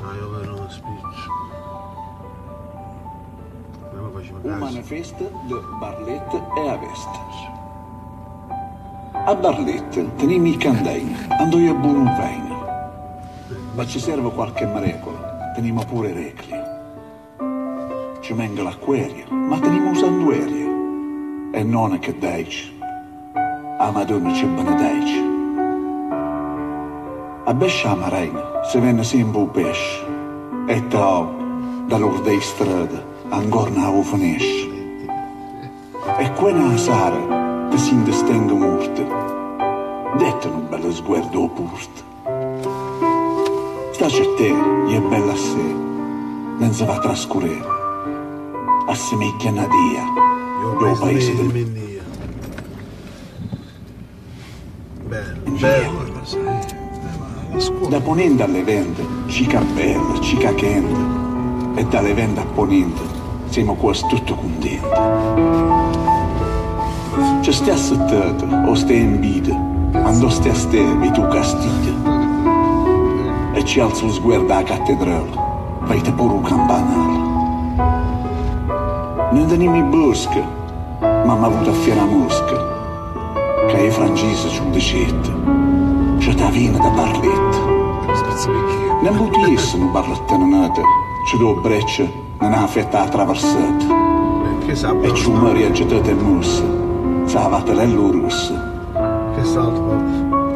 Ah, io vedo uno speech. Un manifest de Barlet e a Vester. A Barlet teniamo i candeni, andò io a buon un vino. Ma ci serve qualche marecola, teniamo pure recli. Ci venga l'acquario, ma teniamo un santuario. E non è che dici, a Madonna ci benedici. A besciama reina, se venne sempre un pesce, e trao, dall'or dei strade, ancora non finisce. E quella sara che si indistingue morte, dette un bello sguardo opposto. Staci a te, gli è bella a sé, non si va a trascurare. Assimiglia una dia, io paese del Mendia. Bello, sai. Da ponente alle vende, cica bella, cica chente, e dalle vende a ponente siamo quasi tutti contenti. Ci stai assettato, o stai in vita, andò stai a ste, e tu castiglia. E ci alzo lo sguardo alla cattedrale, vedi pure un campanale. Non teniamo i boschi, ma mi ha avuto a fiera mosca, che i francesi ci un decetto. C'è da vina da Barlet. Non buttiesse un barlettino nato, c'è due brecce, non ha fetta attraversata. E c'è un mare agitato e mossa, sa vattelello russo. Che salto.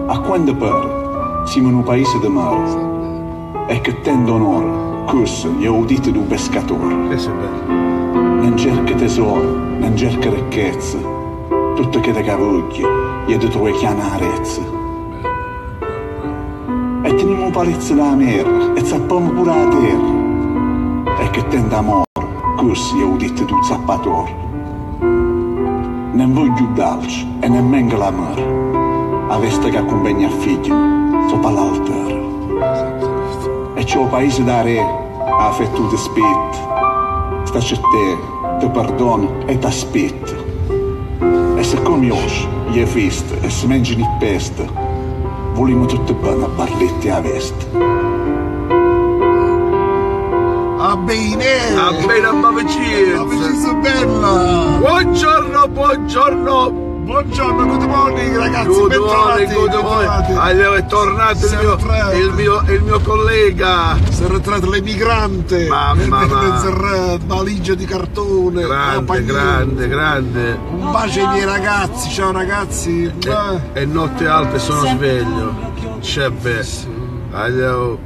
A quando pare, siamo in un paese di mare, e che tendo onore, questo gli udite di un pescatore. Che sei bello. Non cerca tesoro, non cerca ricchezza, tutto che te cavoglia, gli di trovi chianarezza. E teniamo un palazzo da merda, e zappiamo pure la terra. E che tende amore, così ho detto tu zappatore. Non voglio dolce, e nemmeno l'amore. A veste che accompagna a figlio, sopra l'altare. E c'è un paese da re, a fetto di spetto. Staci a te, ti perdono e ti aspetto. E se come oggi, gli è festa, e si mangiano i peste, volimo tutte bene a Barletti a veste. Ah bene! Ah bene, ma vicino! Ma vicino bella! Buongiorno, buongiorno! Buongiorno, good morning ragazzi, Good morning, good morning! Allora è tornato il mio collega! Si è ritrato l'emigrante! Mamma mia! Valigia di cartone! Grande! Un bacio ai miei ragazzi, ciao ragazzi! È notte alta e sono sveglio! C'è bello! Allora,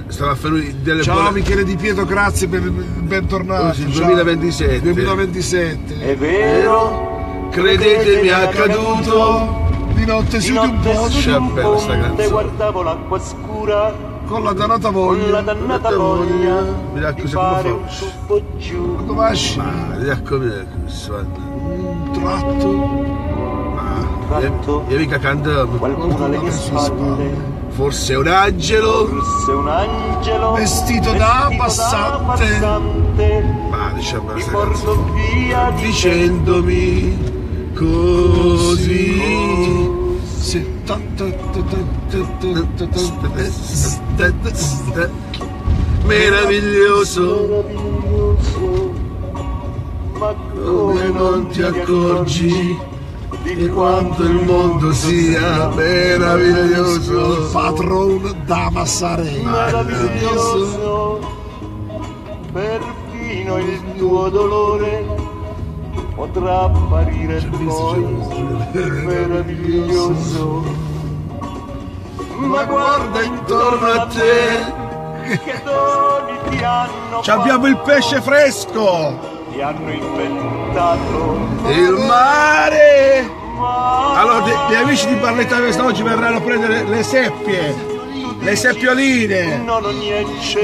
stava finendo delle ciao Michele Di Pietro, grazie per bentornato! 2027! 2027! È vero! Credetemi, è accaduto! Di notte su di un po'! C'è bella sta canzone! Guardavo l'acqua scura con la dannata voglia! Mi dà così come fa? Quando vasci? Ma mi dà come un tratto! Ma io mica cantiamo! Qualcuno alle mie spalle! Forse un angelo! Forse un angelo! Vestito da passante! Ma diciamo mi porto via dicendomi così meraviglioso, ma come non ti accorgi di quanto il mondo sia meraviglioso. Patron da Massarella, meraviglioso, perfino il tuo dolore potrà apparire poi meraviglioso. Ma guarda intorno a te, che doni ti hanno ci abbiamo il pesce fresco, ti hanno inventato il mare. Allora gli amici di Barletta questa oggi verranno a prendere le seppie, le seppioline.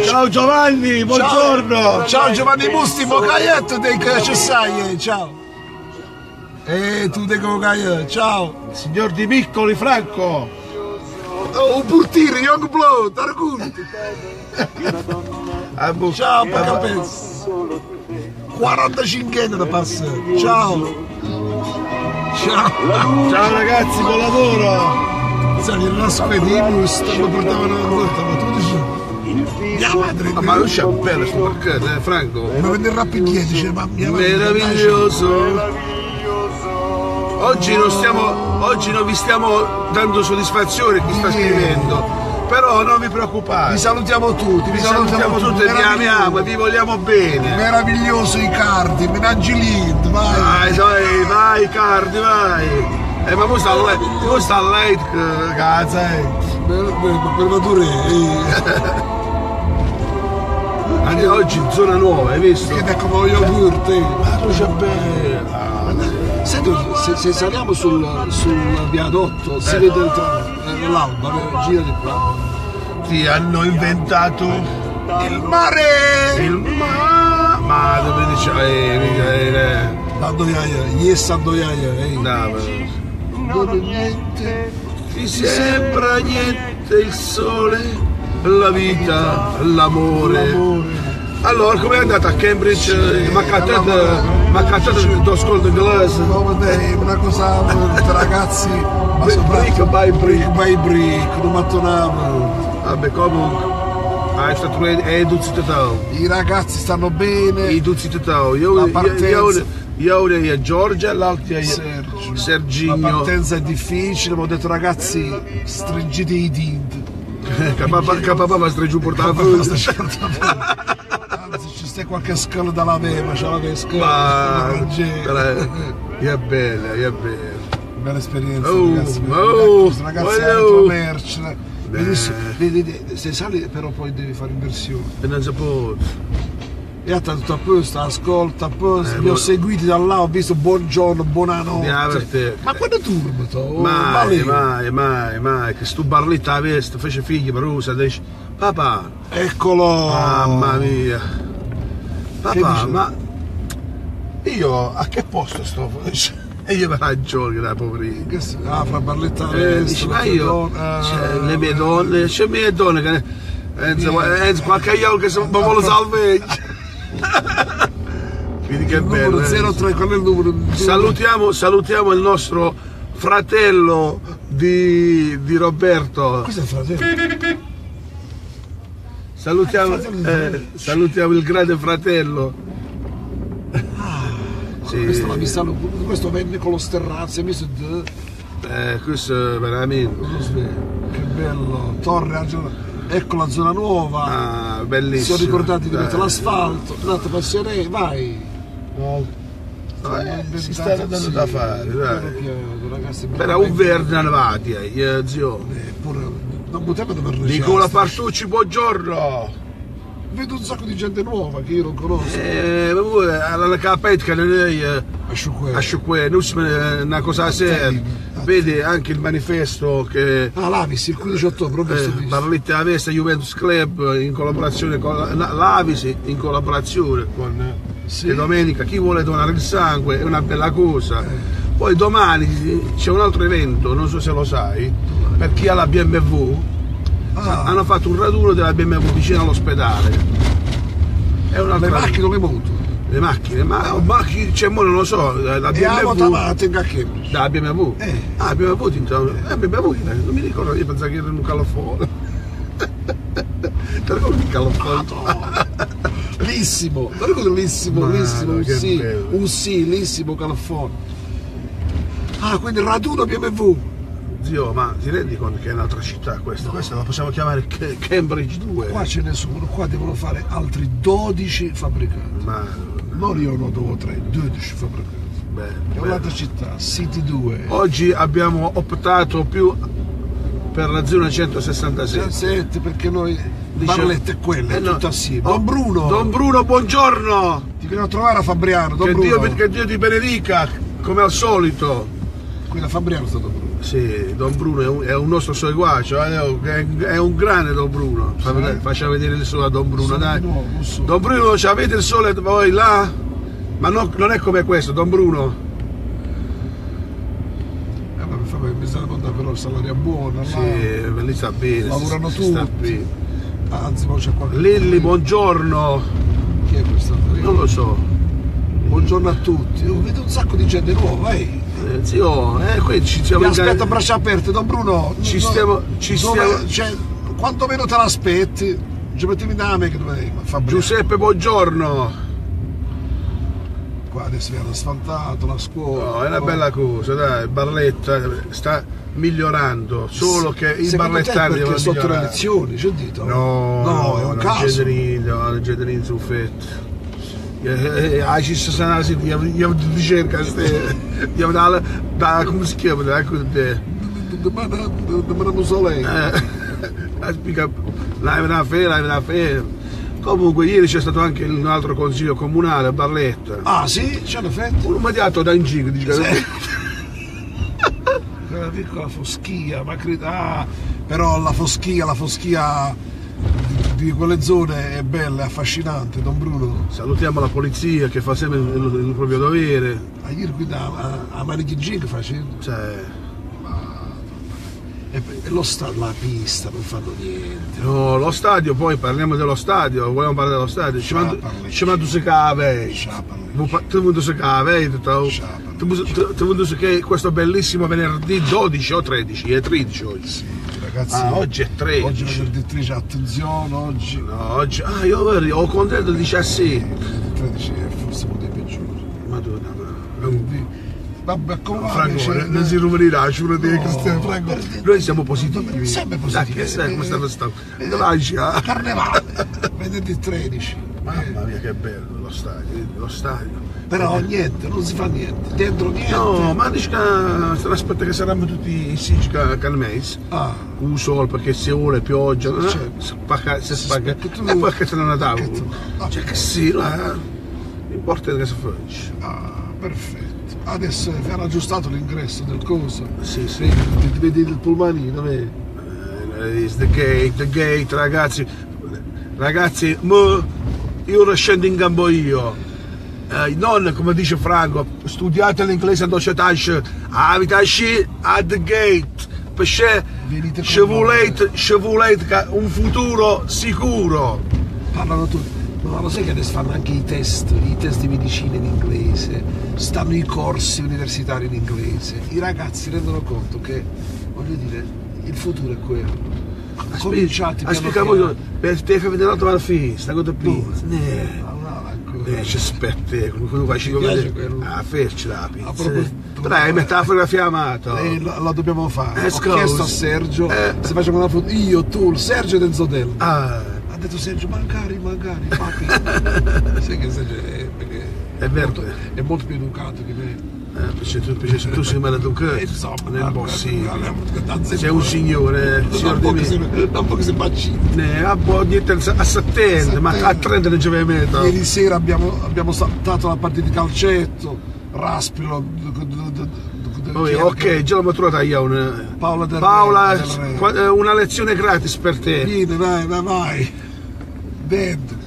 Ciao Giovanni, buongiorno. Ciao Giovanni Musti, Mocaietto dei Cessaie, ciao. E tu dei Cocaietto, ciao. Signor Di Piccoli Franco. Oh, un portiere, Young Blood, Arguti. Ciao, Pacapezzo. 45 anni da passare. Ciao. Ciao ragazzi, buon lavoro. Sai, la spediamo, mi portavano a rotta, ma tu dici. madre. Ma non c'è bello sto parcheggio, Franco? Ma venne il rappigliere, dice, ma mia madre. Meraviglioso. Oggi non vi stiamo dando soddisfazione chi sta scrivendo, però non vi preoccupate. Vi salutiamo tutti, Vi salutiamo tutti e vi amiamo e vi vogliamo bene. Meraviglioso Icardi, menaggi Lind, vai. Vai Cardi, vai. Ma voi sta a lei, cazzo, Per mature. Anche oggi zona nuova, hai visto? Che è come lo yogurt. Ma tu c'è bella. Senti, se saliamo sul viadotto si vede l'alba, gira di qua. Ti hanno inventato Il mare! ma dove dice Andoiaia, yes Andoiaia, non è niente, ti sembra niente il sole, la vita, l'amore. Allora, com'è andata a Cambridge? Ma cantate do scuola inglese? Una cosa per ragazzi, ma Brick by brick. by brick, non mattonavo. Vabbè, comunque, è stato eduzi totale. I ragazzi stanno bene. Eduzi totale. Io e Giorgia e l'altro è Serginho. La partenza è difficile, ma ho detto ragazzi, stringete i denti. Che papà va stringi un portafoglio. Anzi, ci stai qualche scala dalla vema, c'è la pesca. È bella. Bella esperienza, Ragazzi, altro merce. Vedi, se sali però poi devi fare inversione. E non si può. E a tutto a posto, ascolta, li ho seguiti da là, ho visto buongiorno, buonanotte. Ma quando turbo? Mai, che sto barletta a veste, fece figli per usa, dice, papà. Eccolo! Mamma mia. Papà, ma io a che posto sto? E io per ragione, da poverino. Fra barletta a veste, dici, ma io, le mie donne, c'è le mie donne che qualche io che se mi vuole salvare. Vedi che bello. 03, qual è il numero? Salutiamo il nostro fratello di Roberto. Questo è il fratello. Salutiamo il grande fratello. Sì. Questo venne con lo sterrazzo, questo è veramente. Che bello. Torre, ecco la zona nuova. Bellissimo. Si sono ricordati di mettere l'asfalto, andate passerei, vai. Si sta dando da fare, dai. Ragazzi, per un verde annavati, zio. Non potevano per Nicola Partucci, buongiorno. Vedo un sacco di gente nuova che io non conosco. Alla capetka non è asciuque, non è una cosa seria. Vedi anche il manifesto che l'Avis il 15 ottobre, Barletta a Vesta Juventus Club in collaborazione con l'Avis, in collaborazione con domenica chi vuole donare il sangue, è una bella cosa. Poi domani c'è un altro evento, non so se lo sai, per chi ha la BMW. Hanno fatto un raduno della BMW vicino all'ospedale. Le macchine o le moto? Le macchine, c'è non lo so, la BMW. Da BMW? La BMW, non mi ricordo, io pensavo che era un calafone. Ti ricordi il calafone? Lissimo, ti ricordi lissimo, lissimo calafone. Quindi raduno BMW. Zio, ma ti rendi conto che è un'altra città questa? Questa la possiamo chiamare Cambridge 2. Qua ce ne sono, qua devono fare altri 12 fabbricati. Non io, no, 2 o 3, 12 fabbricati. È un'altra città, City 2. Oggi abbiamo optato più per la zona 167. Perché noi Barletta è quella, è tutto assieme. Don Bruno, buongiorno! Ti viene a trovare a Fabriano, Don Bruno. Che Dio ti benedica, come al solito. Qui da Fabriano è stato Bruno. Sì, Don Bruno è un nostro seguace, è un grande Don Bruno. Faccia vedere il sole a Don Bruno, dai. Don Bruno, avete il sole voi là? Ma non è come questo, Don Bruno. Mi sta contando però il salario è buono. Sì, lì sta bene. Lavorano tutti. Anzi, poi c'è qualche. Lilli, buongiorno. Chi è questa? Non lo so. Buongiorno a tutti. Vedo un sacco di gente nuova, Zio, qui ci siamo. Mi aspetta a braccia aperte, Don Bruno. Ci stiamo. Cioè, quanto meno te l'aspetti. Ci mettiamo da me che fa Giuseppe, buongiorno. Qua adesso viene asfaltato, la scuola. No, è una bella cosa, dai, Barletta sta migliorando, solo che i barlettari devono devono sotto le migliorare. elezioni, c'è dito? No, è un caso. Non Gederin su fetto. Ci sono io di ricerca, io da come si chiama? Da Mussolini. La fede. Comunque ieri c'è stato anche un altro consiglio comunale a Barletta. Ah sì? C'è l'effetto? Uno immediato da in giro, dice. Una piccola foschia, ma però la foschia di quelle zone è bella, è affascinante, Don Bruno. Salutiamo la polizia che fa sempre il proprio dovere. Ieri guidava a Manichigin facendo. Cioè, E lo stadio, la pista, non fanno niente. no, lo stadio, poi parliamo dello stadio, vogliamo parlare dello stadio. Ci mando su cave. Tu vuoi su cave, tu vuoi su che questo bellissimo venerdì 12 o 13, è 13 oggi. Sì, ragazzi. Oggi è 13. Oggi è venerdì 13, attenzione, oggi. No, oggi. Io ho contato il 17. Il 13 è forse uno dei peggiori. Madonna, Vabbè, come Franco, non si rumerà, ci vuole dire che stiamo Franco. Noi siamo positivi. Sempre positivi. Dai, sai come stanno? Dove Carnevale, venerdì 13. Mamma mia che bello lo stadio. Però niente, non si fa niente. Dentro niente. No, ma dici che aspetta che saranno tutti i sigi calmesi. Ah. Un sole perché se vuole pioggia, no? Certo. Si spacca. E poi che se non andavo. Cioè che sì, là. L'importante è che si faccia. Ah, perfetto. Adesso hanno aggiustato l'ingresso del coso. Sì. Ti vedi il pulmanino, vedi? It's the gate, ragazzi. Ragazzi, io lo scendo in campo io. Non come dice Franco, studiate l'inglese a doccia tasce, abitasci at the gate, perché ci volete un futuro sicuro. Parlano tutti. Ma lo sai che adesso fanno anche i test di medicina in inglese, stanno i corsi universitari in inglese. I ragazzi rendono conto che, voglio dire, il futuro è quello. Cominciate Spiegavo per te fai vedere l'altro al sta cosa più. Ci aspetti, come faccio a farci la pizza. Dai, metà fotografia la dobbiamo fare. Ho scusa. chiesto a Sergio se facciamo una foto. Io, tu, il Sergio e Denzodello. Ha detto Sergio, magari, papi. Sai che Sergio è vero. È molto più educato che me. Perché tu sei maleducato, Insomma, non è possibile. Sei Sei un signore, signor di me. Un po' che si bacina. A 70, ma a 30 non ci avevi metto. Ieri sera abbiamo saltato la partita di calcetto, Raspilo. Ok, già l'ho trovata io Paola, una lezione gratis per te. Vieni, vai. Dentro.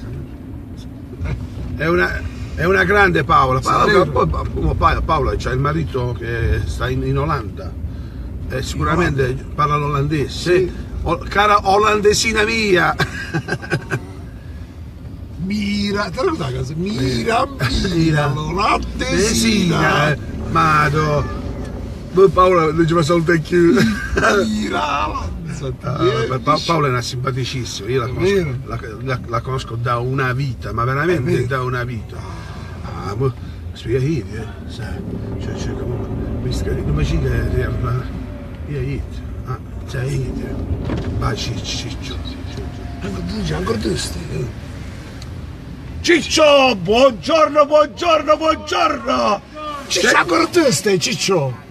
È una grande Paola. Paola c'ha il marito che sta in Olanda. Sicuramente parla l'olandese. Sì. Cara olandesina mia. Mira, te lo sai cosa? Mira, l'olandesina. Mado. Paola non ci fa solo thank you. Mira, Paola è una simpaticissima, io la conosco da una vita, ma veramente da una vita. Spiegati, sai, come ci vai Ciccio. Ancora tu stai. Ciccio, buongiorno. Ciccio, ancora tu stai, Ciccio.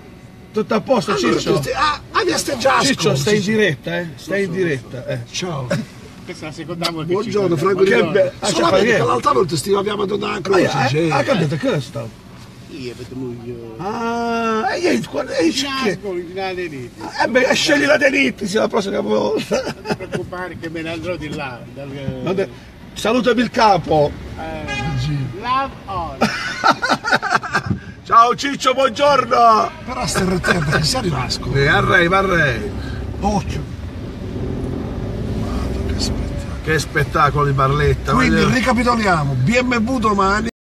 Tutto a posto, Ciccio? Adesso già. Ciccio, stai in diretta, Stai in diretta, Ciao. Questa è la seconda volta. Buongiorno, Franco. Solamente che l'altra volta stavamo andando a croce. Ha capito questo? Io vedo muglio. Scegli la Denit, sia la prossima volta. Non ti preoccupare che me ne andrò di là. Salutami il capo. Love on. Ciao Ciccio, buongiorno. Però stai retendo, che sei rimasto. Arrei. Occhio. Che spettacolo di Barletta. Quindi ricapitoliamo, BMW domani.